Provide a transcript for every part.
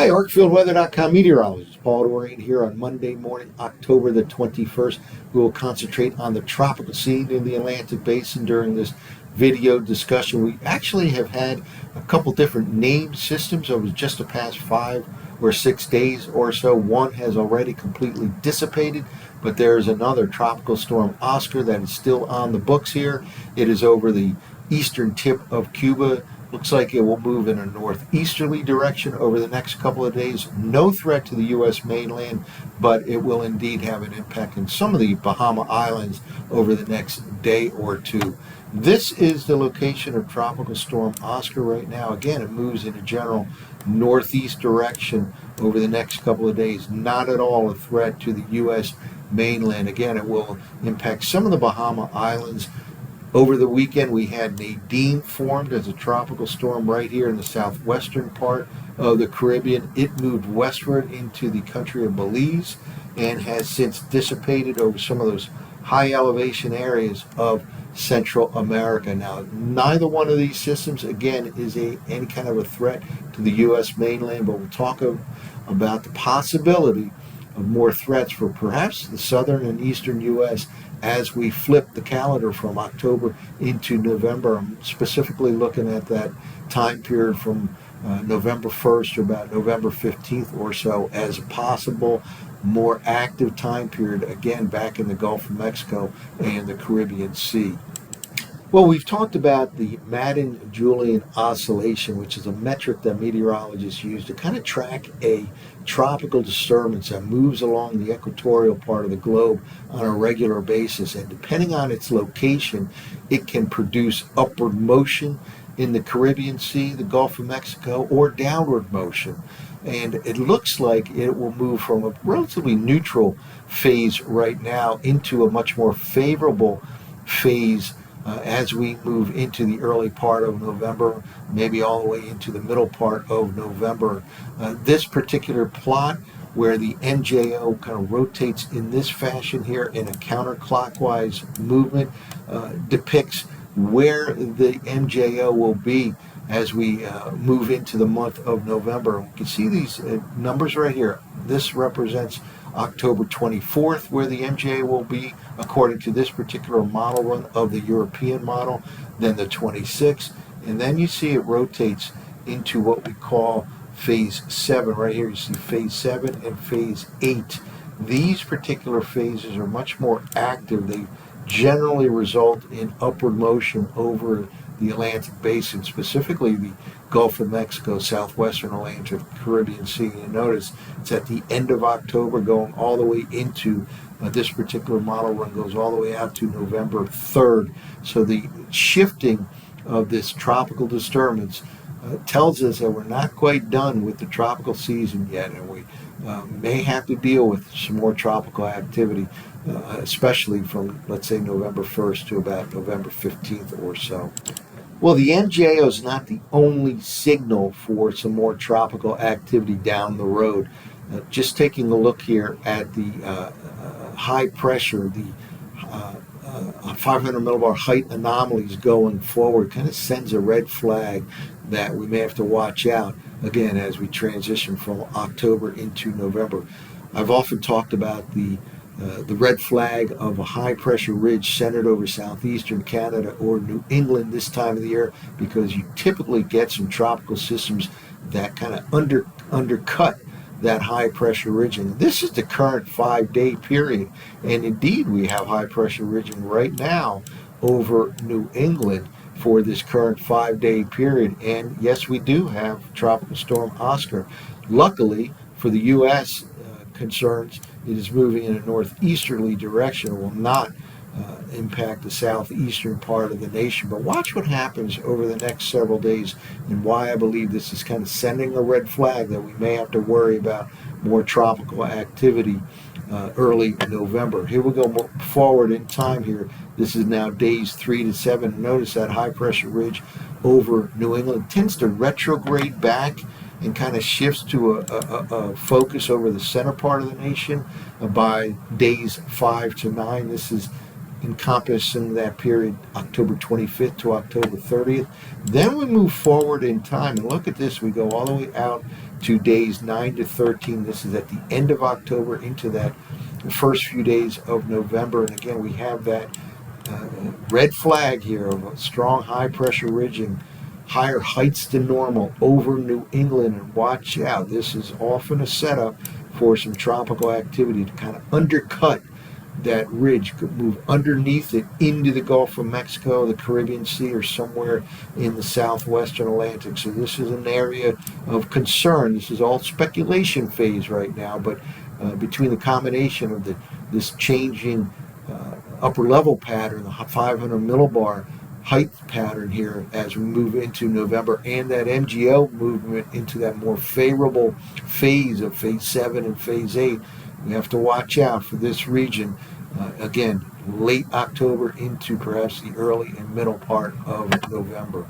Hi, Arcfieldweather.com meteorologist Paul Dorian here on Monday morning, October the 21st. We will concentrate on the tropical scene in the Atlantic Basin during this video discussion. We actually have had a couple different named systems over just the past 5 or 6 days or so. One has already completely dissipated, but there is another tropical storm Oscar that is still on the books here. It is over the eastern tip of Cuba. Looks like it will move in a northeasterly direction over the next couple of days. No threat to the U.S. mainland, but it will indeed have an impact in some of the Bahama Islands over the next day or two. This is the location of Tropical Storm Oscar right now. Again, it moves in a general northeast direction over the next couple of days. Not at all a threat to the U.S. mainland. Again, it will impact some of the Bahama Islands. Over the weekend, we had Nadine formed as a tropical storm right here in the southwestern part of the Caribbean. It moved westward into the country of Belize and has since dissipated over some of those high elevation areas of Central America. Now, neither one of these systems, again, is any kind of a threat to the U.S. mainland, but we'll talk about the possibility of more threats for perhaps the southern and eastern U.S. as we flip the calendar from October into November. I'm specifically looking at that time period from November 1st to about November 15th or so as a possible more active time period, again, back in the Gulf of Mexico and the Caribbean Sea. Well, we've talked about the Madden-Julian oscillation, which is a metric that meteorologists use to kind of track a tropical disturbance that moves along the equatorial part of the globe on a regular basis. And depending on its location, it can produce upward motion in the Caribbean Sea, the Gulf of Mexico, or downward motion. And it looks like it will move from a relatively neutral phase right now into a much more favorable phase as we move into the early part of November, maybe all the way into the middle part of November. This particular plot, where the MJO kind of rotates in this fashion here in a counterclockwise movement, depicts where the MJO will be as we move into the month of November. You can see these numbers right here. This represents October 24th, where the MJA will be according to this particular model run of the European model, then the 26th, and then you see it rotates into what we call phase 7. Right here you see phase 7 and phase 8. These particular phases are much more active. They generally result in upward motion over the Atlantic Basin, specifically the Gulf of Mexico, southwestern Atlantic, Caribbean Sea. You notice it's at the end of October, going all the way into this particular model run goes all the way out to November 3rd. So the shifting of this tropical disturbance tells us that we're not quite done with the tropical season yet, and we may have to deal with some more tropical activity, especially from, let's say, November 1st to about November 15th or so. Well, the MJO is not the only signal for some more tropical activity down the road. Just taking a look here at the high pressure, the 500 millibar height anomalies going forward kind of sends a red flag that we may have to watch out, again, as we transition from October into November. I've often talked about the red flag of a high-pressure ridge centered over southeastern Canada or New England this time of the year, because you typically get some tropical systems that kind of undercut that high-pressure ridging. This is the current 5-day period, and indeed we have high-pressure ridging right now over New England for this current 5-day period. And yes, we do have Tropical Storm Oscar. Luckily for the U.S. Concerns, it is moving in a northeasterly direction. It will not impact the southeastern part of the nation. But watch what happens over the next several days, and why I believe this is kind of sending a red flag that we may have to worry about more tropical activity early November. Here we go forward in time here. This is now days 3 to 7. Notice that high pressure ridge over New England tends to retrograde back and kind of shifts to a focus over the center part of the nation by days 5 to 9. This is encompassing that period, October 25th to October 30th. Then we move forward in time, and look at this. We go all the way out to days 9 to 13. This is at the end of October into that first few days of November. And again, we have that red flag here of a strong high pressure ridging, higher heights than normal over New England. And watch out, this is often a setup for some tropical activity to kind of undercut that ridge, could move underneath it into the Gulf of Mexico, the Caribbean Sea, or somewhere in the southwestern Atlantic. So this is an area of concern. This is all speculation phase right now, but between the combination of this changing upper level pattern, the 500 millibar height pattern here as we move into November, and that MGO movement into that more favorable phase of phase 7 and phase 8, we have to watch out for this region. Again, late October into perhaps the early and middle part of November.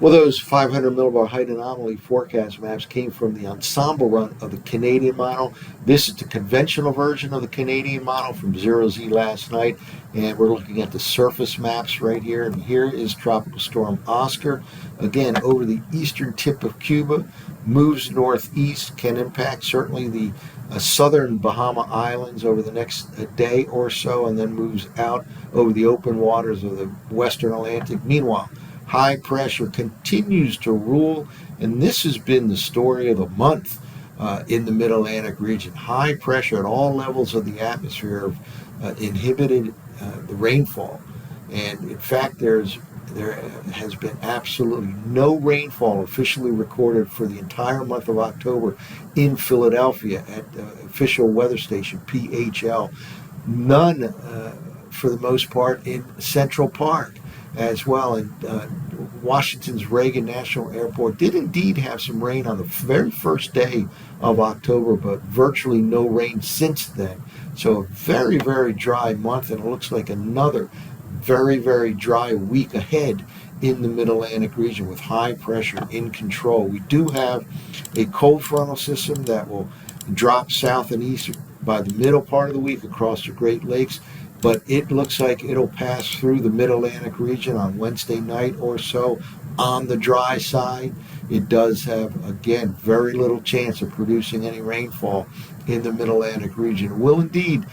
Well, those 500 millibar height anomaly forecast maps came from the ensemble run of the Canadian model. This is the conventional version of the Canadian model from 0Z last night, and we're looking at the surface maps right here. And here is Tropical Storm Oscar, again over the eastern tip of Cuba, moves northeast, can impact certainly the southern Bahama Islands over the next day or so, and then moves out over the open waters of the western Atlantic. Meanwhile, high pressure continues to rule, and this has been the story of the month in the mid-Atlantic region. High pressure at all levels of the atmosphere have inhibited the rainfall, and in fact there has been absolutely no rainfall officially recorded for the entire month of October in Philadelphia at the official weather station PHL. None for the most part in Central Park as well. And Washington's Reagan National Airport did indeed have some rain on the very first day of October, but virtually no rain since then. So a very, very dry month, and it looks like another very, very dry week ahead in the mid-Atlantic region with high pressure in control. We do have a cold frontal system that will drop south and east by the middle part of the week across the Great Lakes, but it looks like it'll pass through the mid-Atlantic region on Wednesday night or so. On the dry side, it does have, again, very little chance of producing any rainfall in the mid-Atlantic region. It will indeed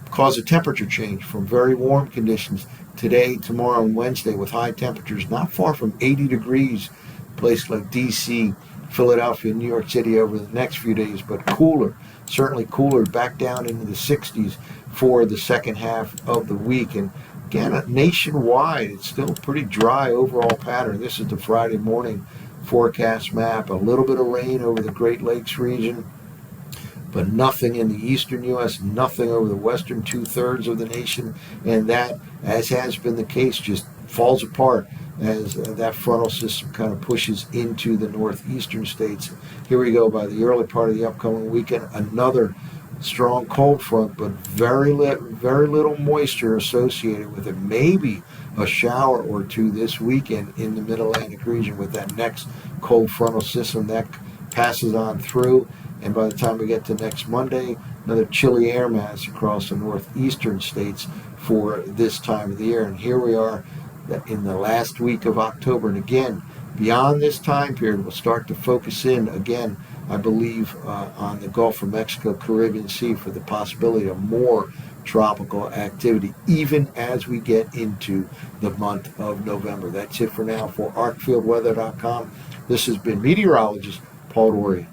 cause a temperature change from very warm conditions today, tomorrow, and Wednesday with high temperatures not far from 80 degrees, places like D.C., Philadelphia, New York City over the next few days, but cooler, certainly cooler, back down into the 60s for the second half of the week. And again, nationwide, it's still a pretty dry overall pattern. This is the Friday morning forecast map. A little bit of rain over the Great Lakes region, but nothing in the eastern U.S., nothing over the western two-thirds of the nation, and that, as has been the case, just falls apart as that frontal system kind of pushes into the northeastern states. Here we go by the early part of the upcoming weekend, another strong cold front, but very little moisture associated with it. Maybe a shower or two this weekend in the mid-Atlantic region with that next cold frontal system that passes on through. And by the time we get to next Monday, another chilly air mass across the northeastern states for this time of the year. And here we are in the last week of October. And again, beyond this time period, we'll start to focus in again, I believe, on the Gulf of Mexico, Caribbean Sea for the possibility of more tropical activity, even as we get into the month of November. That's it for now for ArcfieldWeather.com. This has been meteorologist Paul Dorey.